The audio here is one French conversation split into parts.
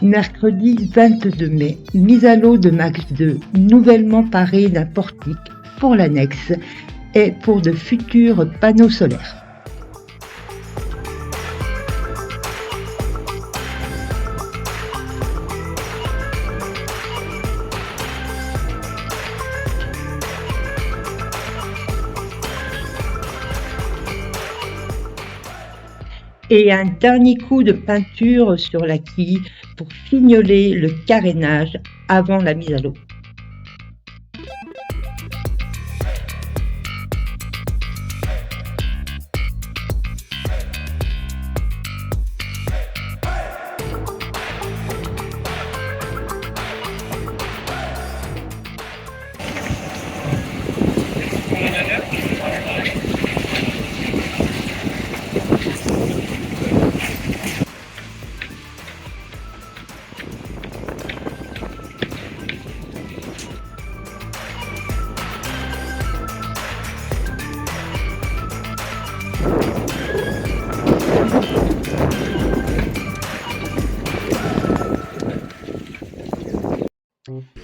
Mercredi 22 mai, mise à l'eau de Max 2, nouvellement parée d'un portique pour l'annexe et pour de futurs panneaux solaires. Et un dernier coup de peinture sur la quille pour fignoler le carénage avant la mise à l'eau.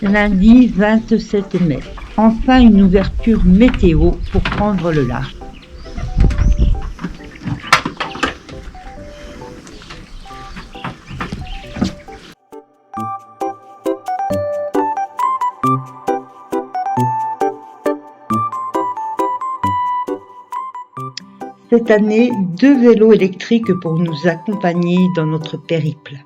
Lundi 27 mai, enfin une ouverture météo pour prendre le large. Cette année, 2 vélos électriques pour nous accompagner dans notre périple.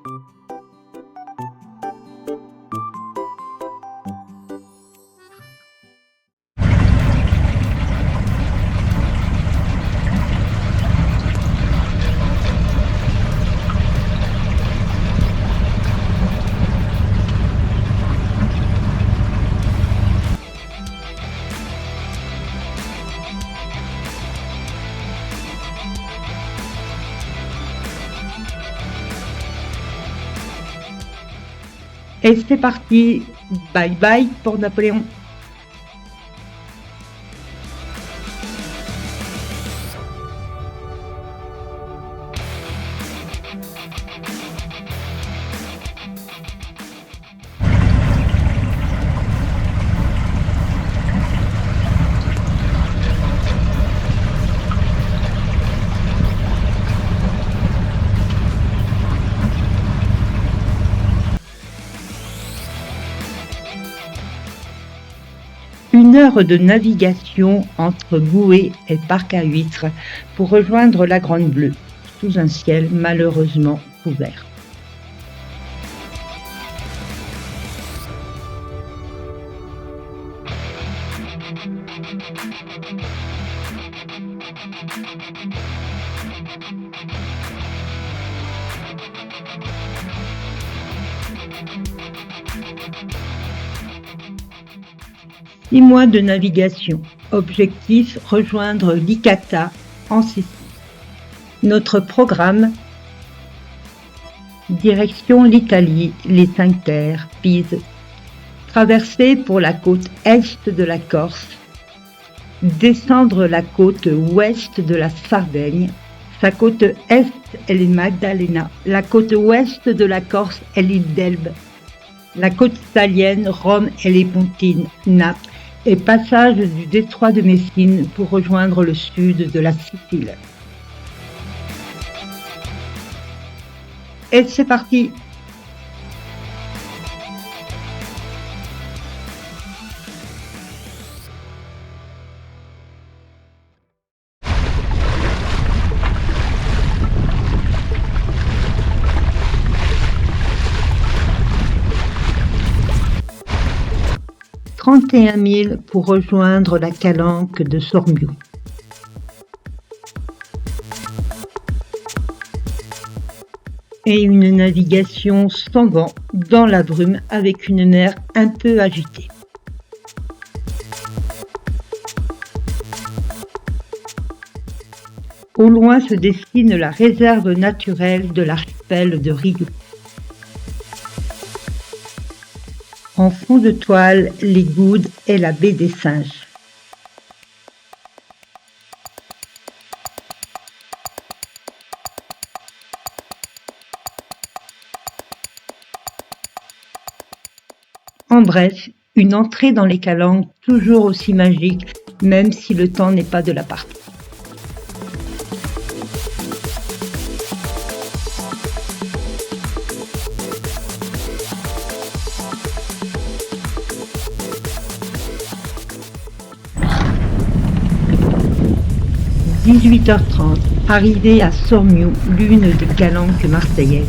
Et c'est parti, bye bye pour Napoléon. Une heure de navigation entre bouée et parc à huîtres pour rejoindre la Grande Bleue, sous un ciel malheureusement couvert. Six mois de navigation. Objectif, rejoindre Licata en Sicile. Notre programme, direction l'Italie, les Cinq Terres, Pise. Traversée pour la côte est de la Corse. Descendre la côte ouest de la Sardaigne. Sa côte est est les Magdalena. La côte ouest de la Corse est l'île d'Elbe. La côte italienne, Rome et les Pontines, Naples. Et passage du détroit de Messine pour rejoindre le sud de la Sicile. Et c'est parti! « 31 000 pour rejoindre la calanque de Sormiou. Et une navigation sans vent dans la brume avec une mer un peu agitée. Au loin se dessine la réserve naturelle de l'archipel de Rio. En fond de toile, les Goudes et la baie des Singes. bref, une entrée dans les calanques toujours aussi magique, même si le temps n'est pas de la partie. « 18h30, arrivée à Sormiou, l'une des calanques marseillaises.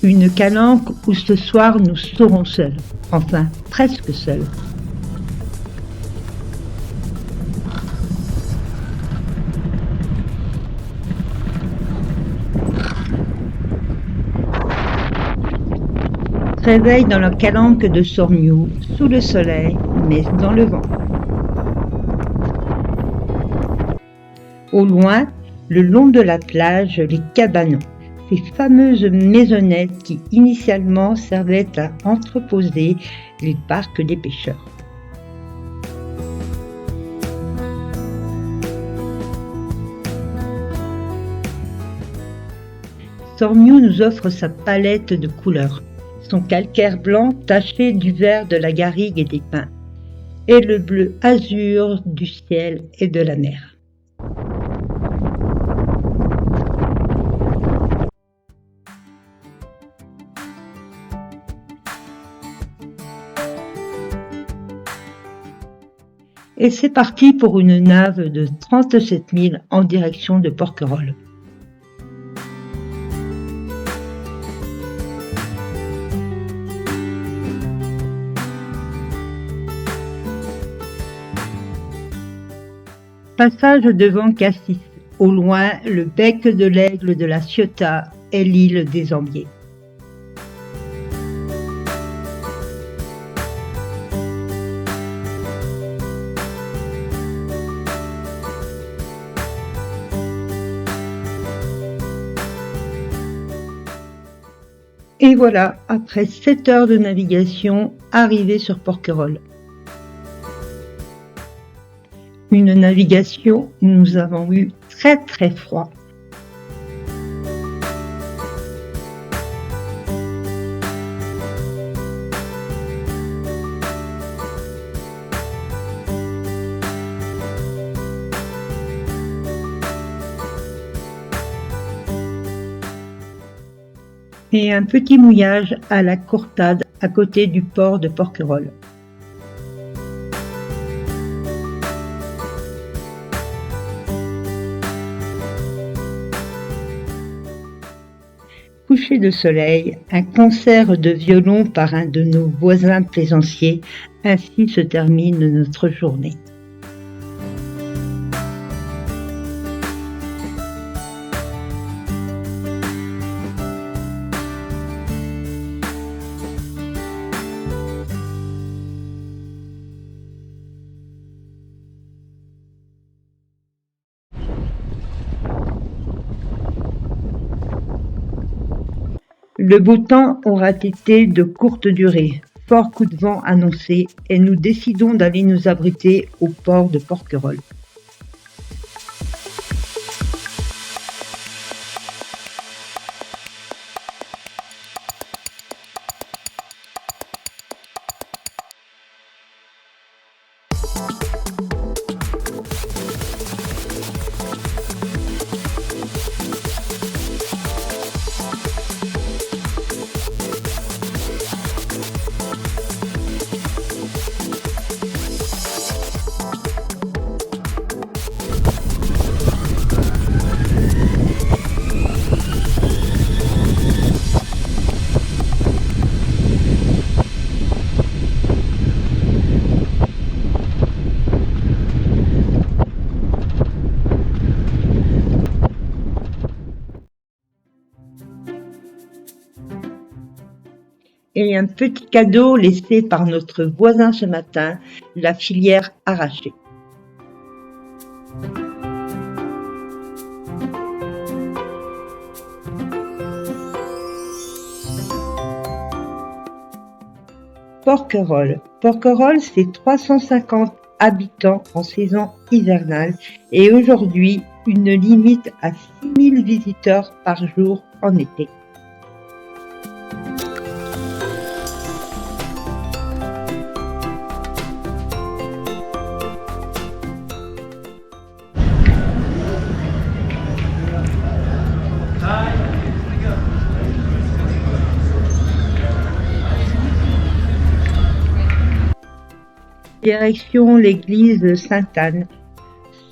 Une calanque où ce soir nous serons seuls, enfin presque seuls. Réveil dans la calanque de Sormiou, sous le soleil, mais dans le vent. Au loin, le long de la plage, les cabanons, ces fameuses maisonnettes qui initialement servaient à entreposer les barques des pêcheurs. Sormiou nous offre sa palette de couleurs, son calcaire blanc taché du vert de la garrigue et des pins, et le bleu azur du ciel et de la mer. Et c'est parti pour une nave de 37 000 en direction de Porquerolles. Passage devant Cassis, au loin le bec de l'aigle de la Ciotat et l'île des Ambiers. Et voilà, après 7 heures de navigation, arrivé sur Porquerolles. Une navigation où nous avons eu très très froid. Et un petit mouillage à la Courtade à côté du port de Porquerolles. Coucher de soleil, un concert de violon par un de nos voisins plaisanciers, ainsi se termine notre journée. Le beau temps aura été de courte durée, fort coup de vent annoncé, et nous décidons d'aller nous abriter au port de Porquerolles. Et un petit cadeau laissé par notre voisin ce matin, la filière arrachée. Porquerolles. Porquerolles, c'est 350 habitants en saison hivernale et aujourd'hui une limite à 6000 visiteurs par jour en été. Direction l'église Sainte-Anne,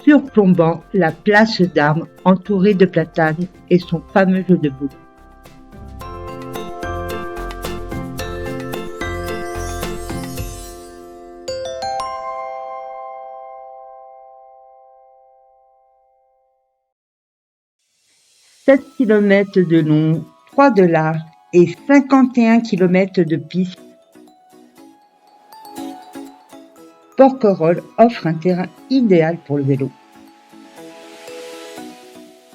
surplombant la place d'Armes entourée de platanes et son fameux jeu de boules. « 7 km de long, 3 de large et 51 km de piste. Porquerolles offre un terrain idéal pour le vélo.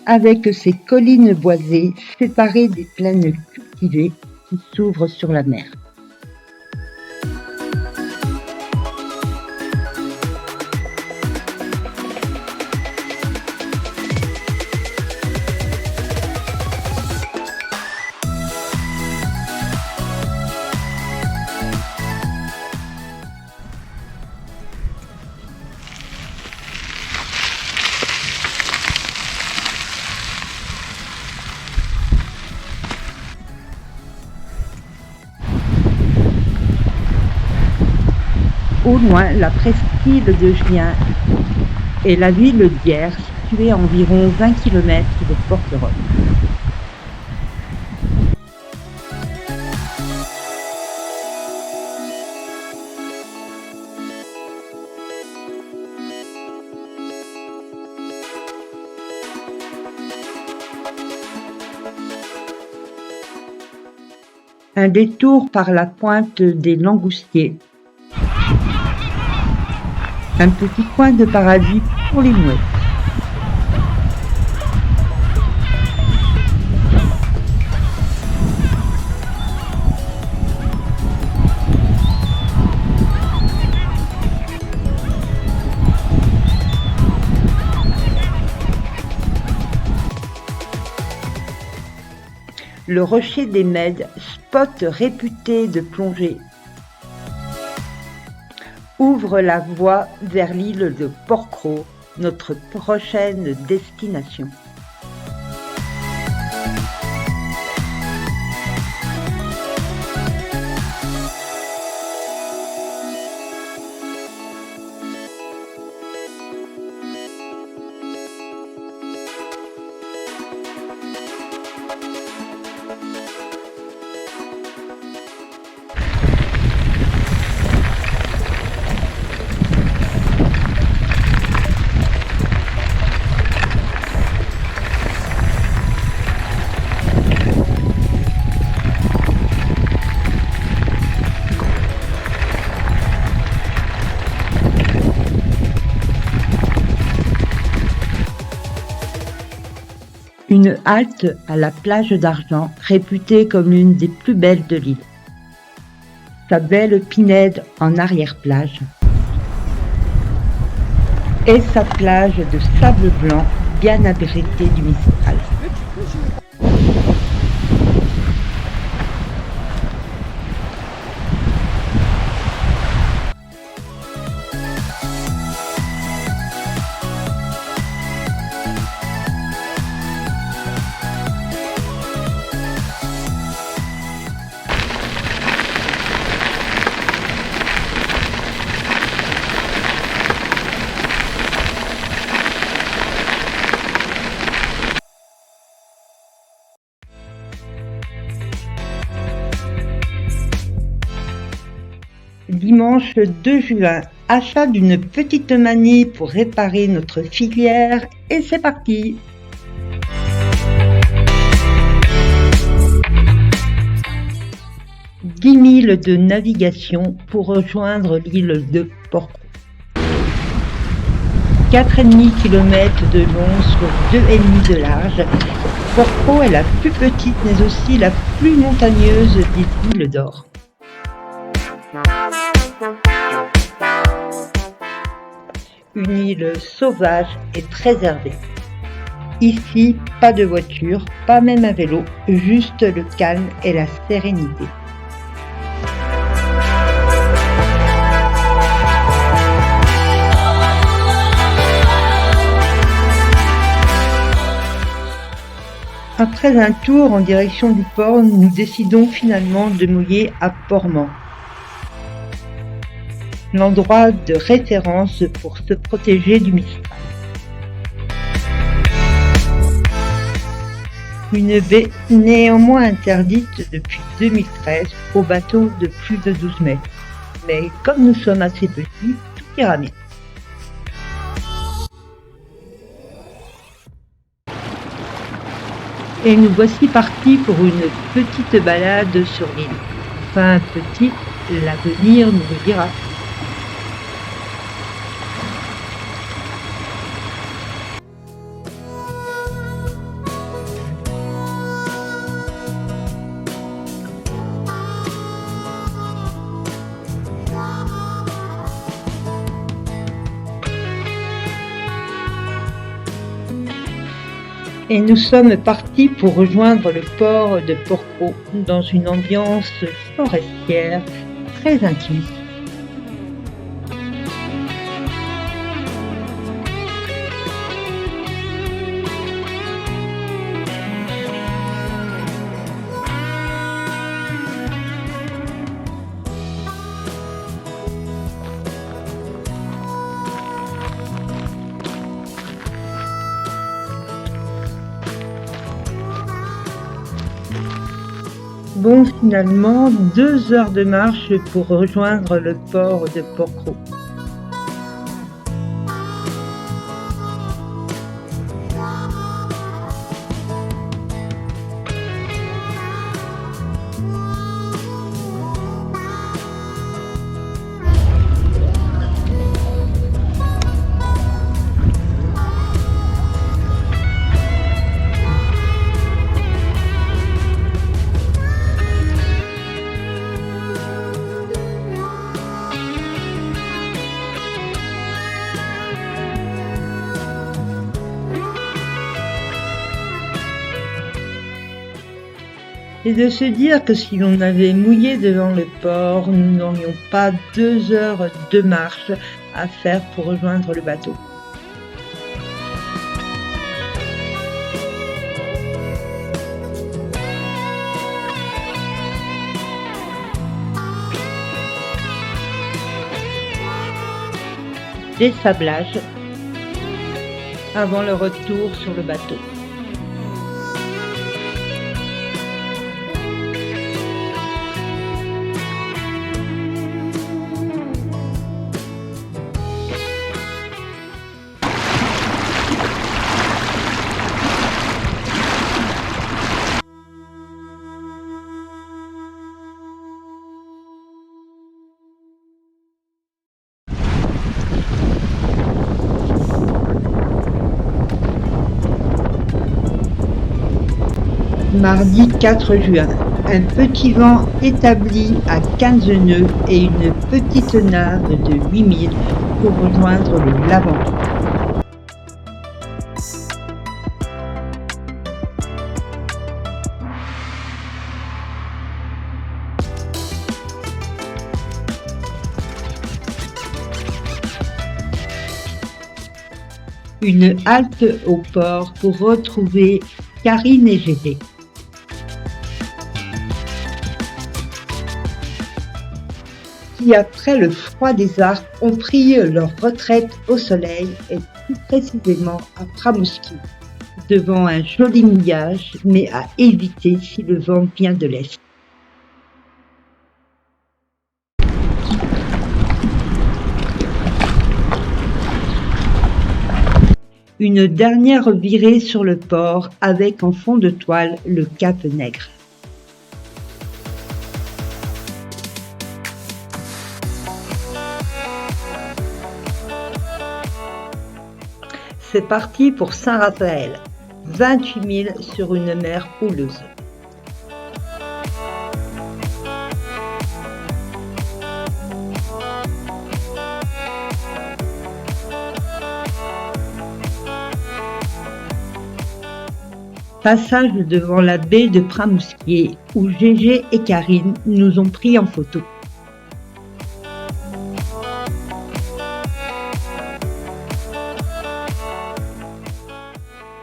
Avec ses collines boisées séparées des plaines cultivées qui s'ouvrent sur la mer. Au loin, la presqu'île de Gien et la ville d'Hyères, située à environ 20 km de Porquerolles. Un détour par la pointe des Langoustiers. Un petit coin de paradis pour les mouettes. Le rocher des Mèdes, spot réputé de plongée, ouvre la voie vers l'île de Porquerolles, notre prochaine destination. Une halte à la plage d'Argent, réputée comme l'une des plus belles de l'île. Sa belle pinède en arrière-plage. Et sa plage de sable blanc bien abritée du Mistral. Dimanche 2 juin, achat d'une petite manille pour réparer notre filière et c'est parti! « 10 milles de navigation pour rejoindre l'île de Porquerolles. 4,5 km de long sur 2,5 de large. Porquerolles est la plus petite mais aussi la plus montagneuse des îles d'Or. une île sauvage et préservée. Ici, pas de voiture, pas même un vélo, juste le calme et la sérénité. Après un tour en direction du port, nous décidons finalement de mouiller à Portman, l'endroit de référence pour se protéger du Mistral. Une baie néanmoins interdite depuis 2013 aux bateaux de plus de 12 mètres. Mais comme nous sommes assez petits, tout ira bien. Et nous voici partis pour une petite balade sur l'île. Enfin, petite, l'avenir nous le dira. Et nous sommes partis pour rejoindre le port de Porquerolles dans une ambiance forestière très intime. Bon, finalement, 2 heures de marche pour rejoindre le port de Porquerolles. Et de se dire que si l'on avait mouillé devant le port, nous n'aurions pas 2 heures de marche à faire pour rejoindre le bateau. Des sablages avant le retour sur le bateau. Mardi 4 juin, un petit vent établi à 15 nœuds et une petite nave de 8000 pour rejoindre le Lavandou. Une halte au port pour retrouver Karine et Gédé. Qui, après le froid des Arcs, ont pris leur retraite au soleil et plus précisément à Pramouski, devant un joli mouillage, mais à éviter si le vent vient de l'est. Une dernière virée sur le port avec en fond de toile le Cap Nègre. C'est parti pour Saint-Raphaël, 28 000 sur une mer houleuse. Passage devant la baie de Pramousquier où Gégé et Karine nous ont pris en photo.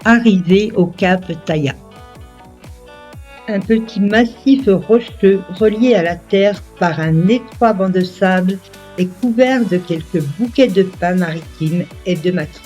Arrivée au cap Taillat. Un petit massif rocheux relié à la terre par un étroit banc de sable est couvert de quelques bouquets de pins maritimes et de maquis.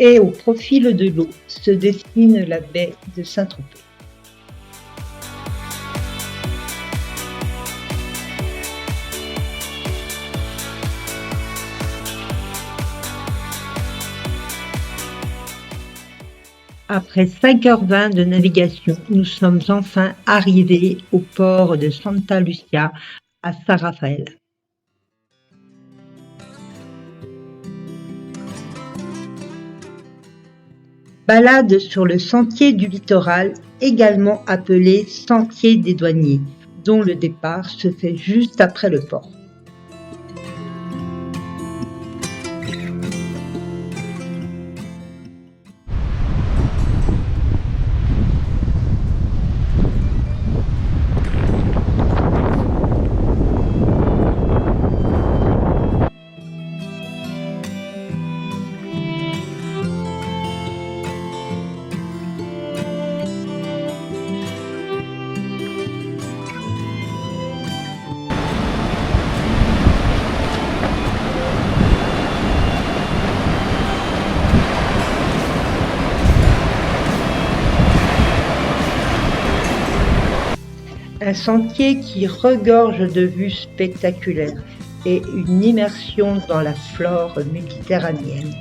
Et au profil de l'eau se dessine la baie de Saint-Tropez. Après 5h20 de navigation, nous sommes enfin arrivés au port de Santa Lucia à Saint-Raphaël. Balade sur le sentier du littoral, également appelé sentier des douaniers, dont le départ se fait juste après le port. Un sentier qui regorge de vues spectaculaires et une immersion dans la flore méditerranéenne.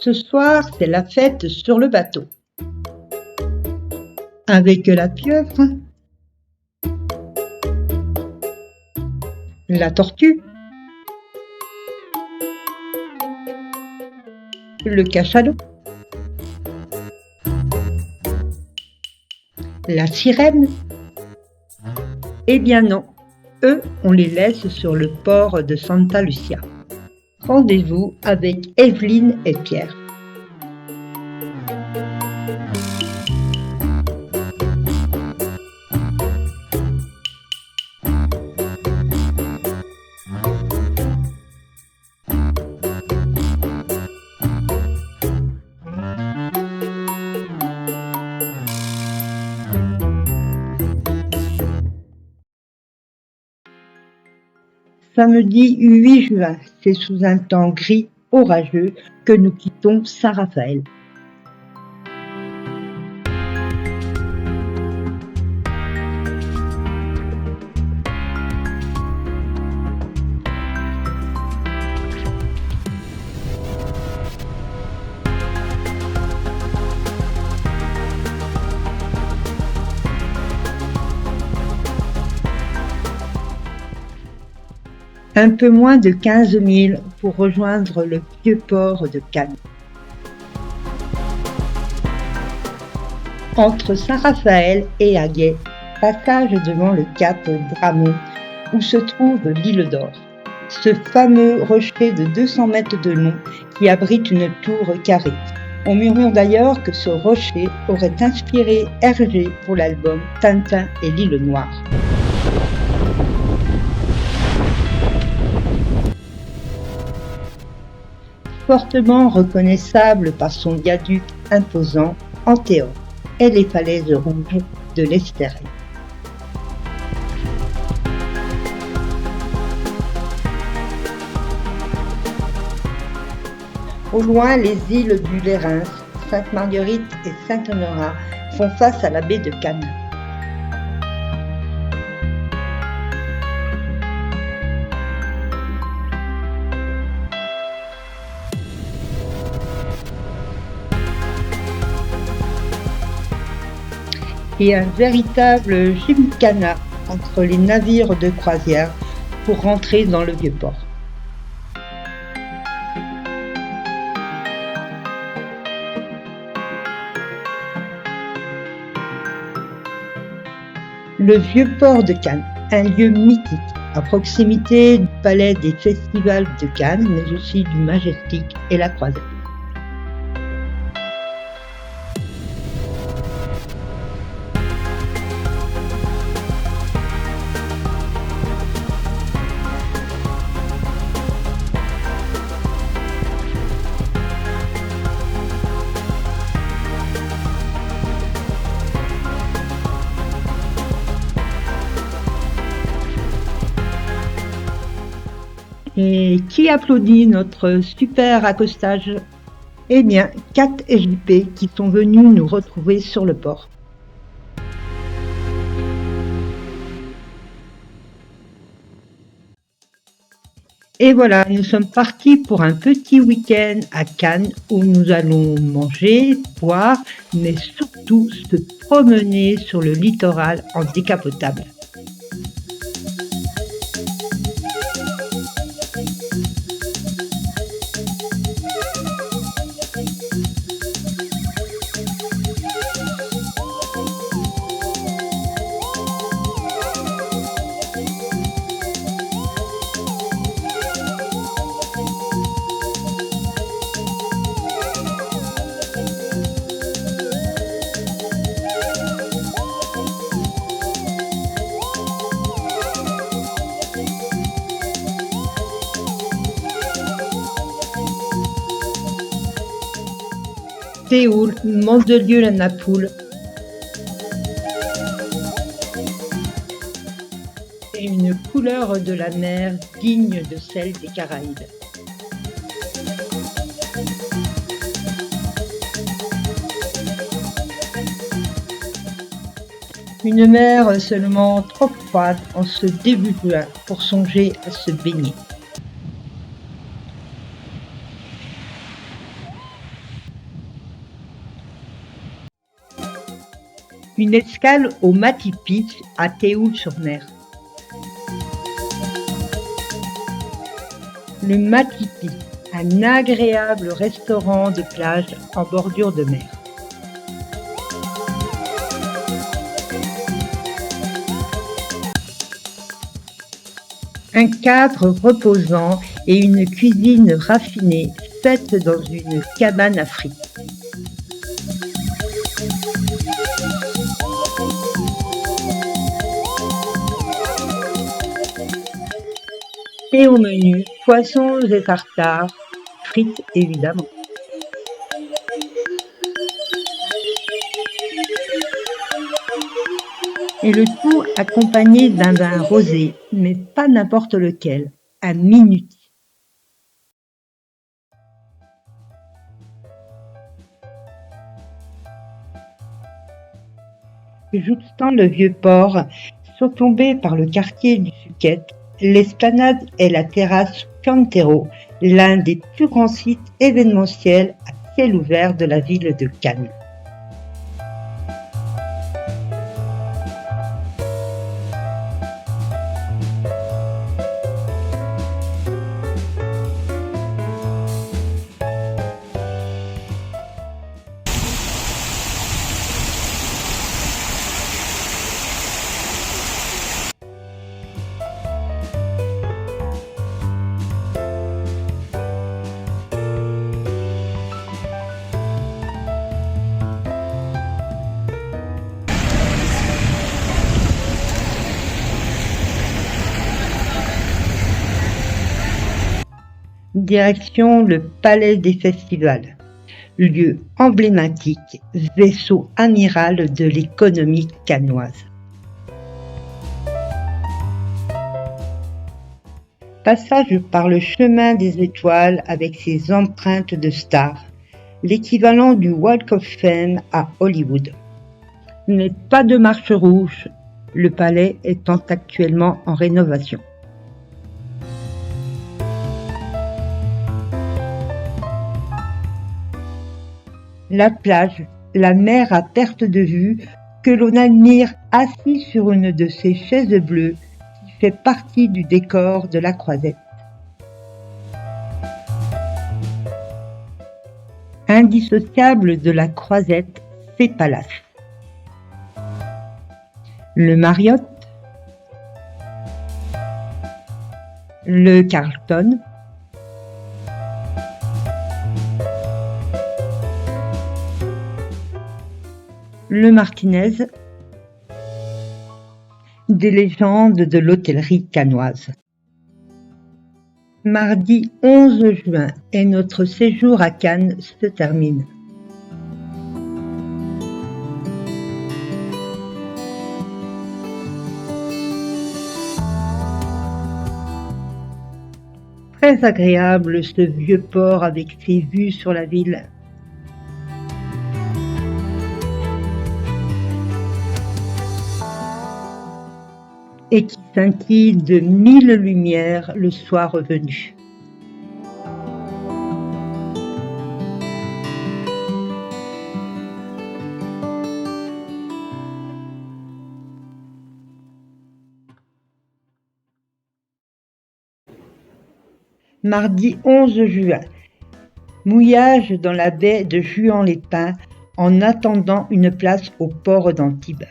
Ce soir, c'est la fête sur le bateau. Avec la pieuvre, la tortue, le cachalot, la sirène. Eh bien non, eux, on les laisse sur le port de Santa Lucia. Rendez-vous avec Evelyne et Pierre. Samedi 8 juin, c'est sous un temps gris orageux que nous quittons Saint-Raphaël. Un peu moins de 15 000 pour rejoindre le vieux port de Cannes. Entre Saint-Raphaël et Aguet, passage devant le cap Bramont, où se trouve l'île d'Or, ce fameux rocher de 200 mètres de long qui abrite une tour carrée. On murmure d'ailleurs que ce rocher aurait inspiré Hergé pour l'album Tintin et l'île Noire. Fortement reconnaissable par son viaduc imposant Antéor et les falaises rouges de l'Estérel. Au loin, les îles du Lérins, Sainte-Marguerite et Saint-Honorat font face à la baie de Cannes. et un véritable gymkhana entre les navires de croisière pour rentrer dans le Vieux-Port. Le Vieux-Port de Cannes, un lieu mythique, à proximité du palais des festivals de Cannes, mais aussi du Majestic et la Croisette. Et qui applaudit notre super accostage? Eh bien, Kat et JP qui sont venus nous retrouver sur le port. Et voilà, nous sommes partis pour un petit week-end à Cannes où nous allons manger, boire, mais surtout se promener sur le littoral en décapotable. Séoul, Mandelieu-la-Napoule. Et une couleur de la mer digne de celle des Caraïbes. Une mer seulement trop froide en ce début juin pour songer à se baigner. Une escale au Mati-Beach à Théoul-sur-Mer. Le Mati-Beach, un agréable restaurant de plage en bordure de mer. Un cadre reposant et une cuisine raffinée faite dans une cabane à frites. Et au menu, poissons et tartares, frites évidemment. Et le tout accompagné d'un vin rosé, mais pas n'importe lequel, un Minuti. Jouxtant le Vieux-Port, surplombé par le quartier du Suquet, l'esplanade est la terrasse Cantero, l'un des plus grands sites événementiels à ciel ouvert de la ville de Cannes. Direction le Palais des Festivals, lieu emblématique, vaisseau amiral de l'économie cannoise. Passage par le chemin des étoiles avec ses empreintes de stars, l'équivalent du Walk of Fame à Hollywood. Mais pas de marche rouge, le palais étant actuellement en rénovation. La plage, la mer à perte de vue, que l'on admire assis sur une de ces chaises bleues qui fait partie du décor de la Croisette. Indissociable de la Croisette, ses palaces. Le Marriott, le Carlton, le Martinez, des légendes de l'hôtellerie cannoise. Mardi 11 juin et notre séjour à Cannes se termine. Très agréable ce vieux port avec ses vues sur la ville. Et qui scintille de 1000 lumières le soir revenu. Mardi 11 juin. Mouillage dans la baie de Juan-les-Pins en attendant une place au port d'Antibes.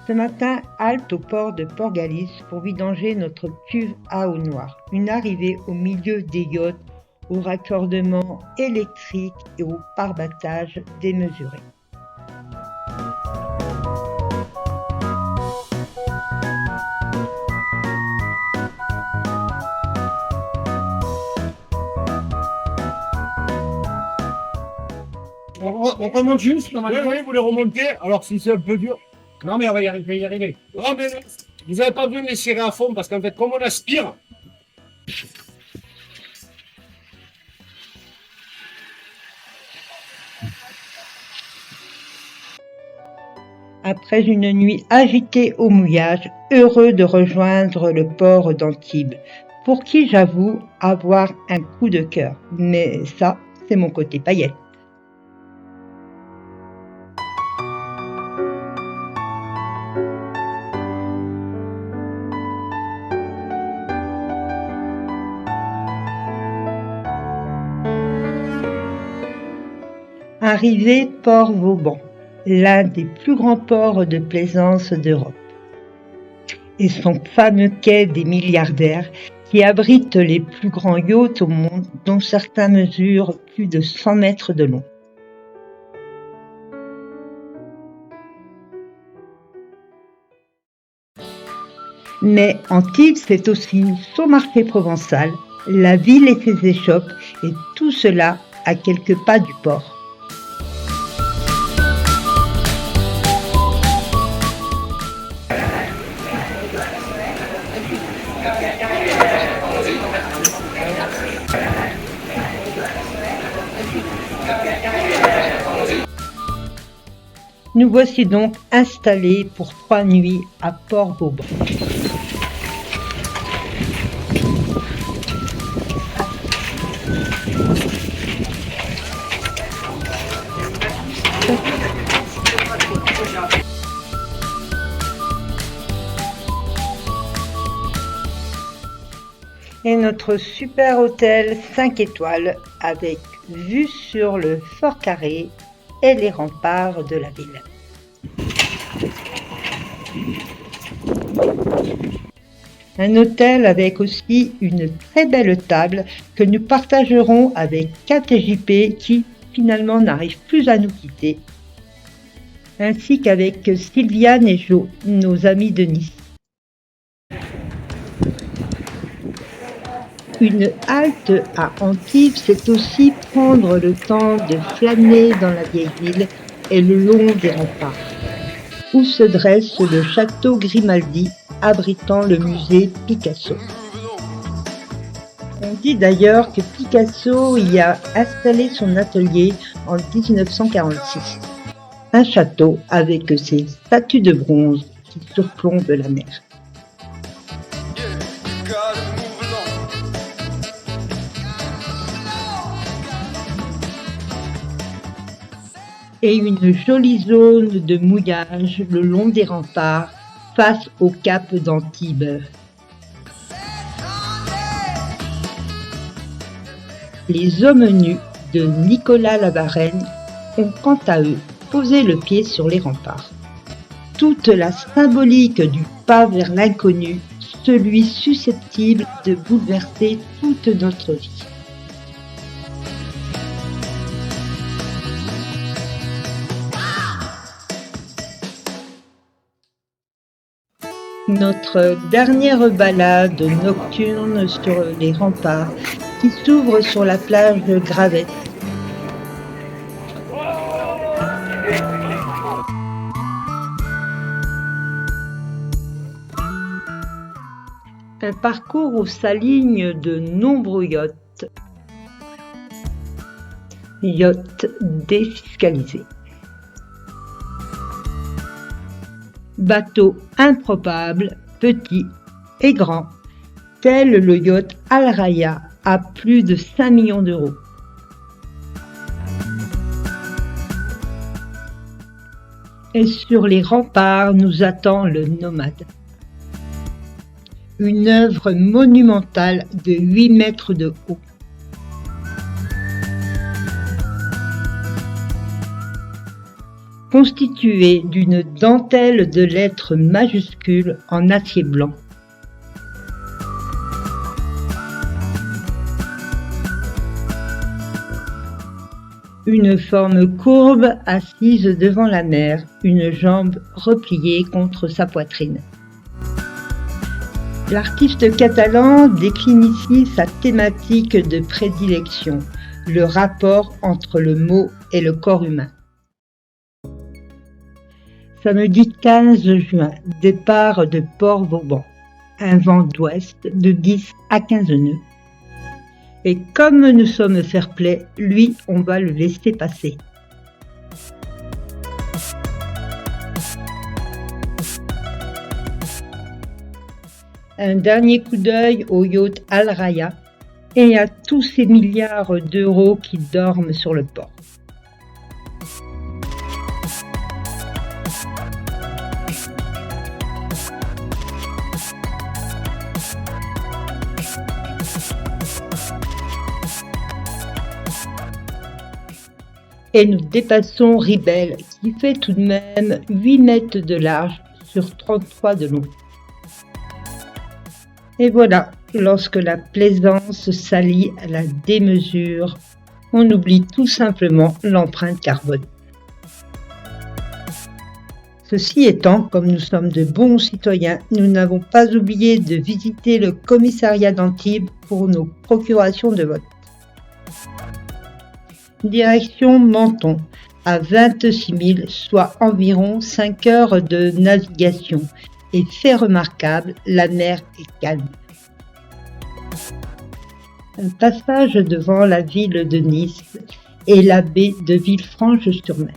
Ce matin, halte au port de Port-Galis pour vidanger notre cuve à eau noire. Une arrivée au milieu des yachts, au raccordement électrique et au pare-battage démesuré. On remonte juste, normalement. Oui, vous les remontez. Alors, si c'est un peu dur. Non, mais on va y arriver. Non, mais vous n'avez pas besoin de les serrer à fond parce qu'en fait, comme on aspire. Après une nuit agitée au mouillage, heureux de rejoindre le port d'Antibes, pour qui j'avoue avoir un coup de cœur. Mais ça, c'est mon côté paillette. Arrivée Port Vauban, l'un des plus grands ports de plaisance d'Europe. Et son fameux quai des milliardaires qui abrite les plus grands yachts au monde, dont certains mesurent plus de 100 mètres de long. Mais Antibes, c'est aussi son marché provençal, la ville et ses échoppes, et tout cela à quelques pas du port. Nous voici donc installés pour 3 nuits à Port Vauban. Et notre super hôtel 5 étoiles avec vue sur le Fort Carré et les remparts de la ville. Un hôtel avec aussi une très belle table que nous partagerons avec 4 JP qui finalement n'arrivent plus à nous quitter, ainsi qu'avec Sylviane et Jo, nos amis de Nice. Une halte à Antibes, c'est aussi prendre le temps de flâner dans la vieille ville et le long des remparts, où se dresse le château Grimaldi, abritant le musée Picasso. On dit d'ailleurs que Picasso y a installé son atelier en 1946. Un château avec ses statues de bronze qui surplombent la mer. et une jolie zone de mouillage le long des remparts face au cap d'Antibes. Les hommes nus de Nicolas Lavarenne ont quant à eux posé le pied sur les remparts. Toute la symbolique du pas vers l'inconnu, celui susceptible de bouleverser toute notre vie. Notre dernière balade nocturne sur les remparts qui s'ouvre sur la plage de Gravette. Un parcours où s'alignent de nombreux yachts défiscalisés. Bateaux improbables, petits et grands, tel le yacht Al Raya à plus de 5 millions d'euros. Et sur les remparts nous attend le Nomade. Une œuvre monumentale de 8 mètres de haut. Constituée d'une dentelle de lettres majuscules en acier blanc. Une forme courbe assise devant la mer, une jambe repliée contre sa poitrine. L'artiste catalan décline ici sa thématique de prédilection, le rapport entre le mot et le corps humain. Samedi 15 juin, départ de Port-Vauban, un vent d'ouest de 10 à 15 nœuds. Et comme nous sommes fair-play, lui, on va le laisser passer. Un dernier coup d'œil au yacht Al Raya et à tous ces milliards d'euros qui dorment sur le port. Et nous dépassons Ribelle qui fait tout de même 8 mètres de large sur 33 de long. Et voilà, lorsque la plaisance s'allie à la démesure, on oublie tout simplement l'empreinte carbone. Ceci étant, comme nous sommes de bons citoyens, nous n'avons pas oublié de visiter le commissariat d'Antibes pour nos procurations de vote. Direction Menton, à 26 000, soit environ 5 heures de navigation. Et fait remarquable, la mer est calme. Un passage devant la ville de Nice et la baie de Villefranche-sur-Mer.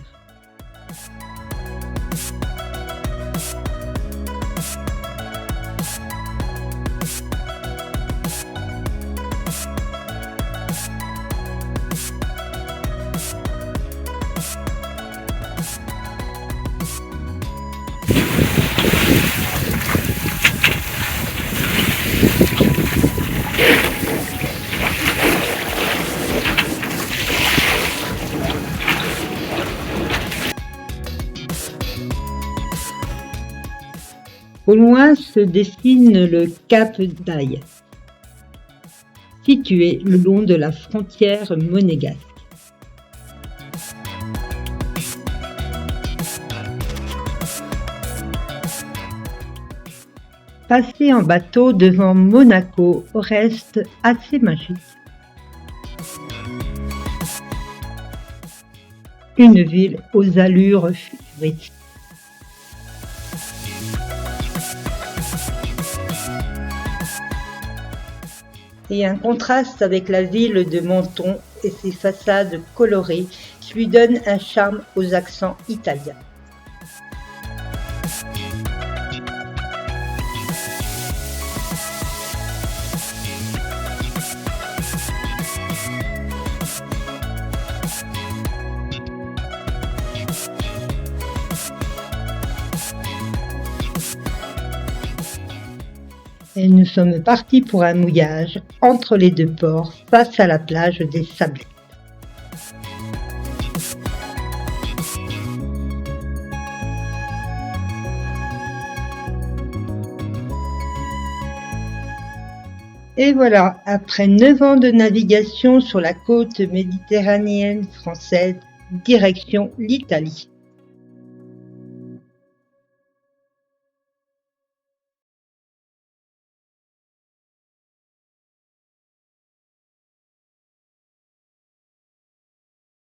Au loin se dessine le cap d'Aille, situé le long de la frontière monégasque. Passer en bateau devant Monaco reste assez magique. Une ville aux allures futuristes. Et un contraste avec la ville de Menton et ses façades colorées qui lui donnent un charme aux accents italiens. Et nous sommes partis pour un mouillage entre les deux ports face à la plage des Sablettes. Et voilà, après 9 ans de navigation sur la côte méditerranéenne française, direction l'Italie.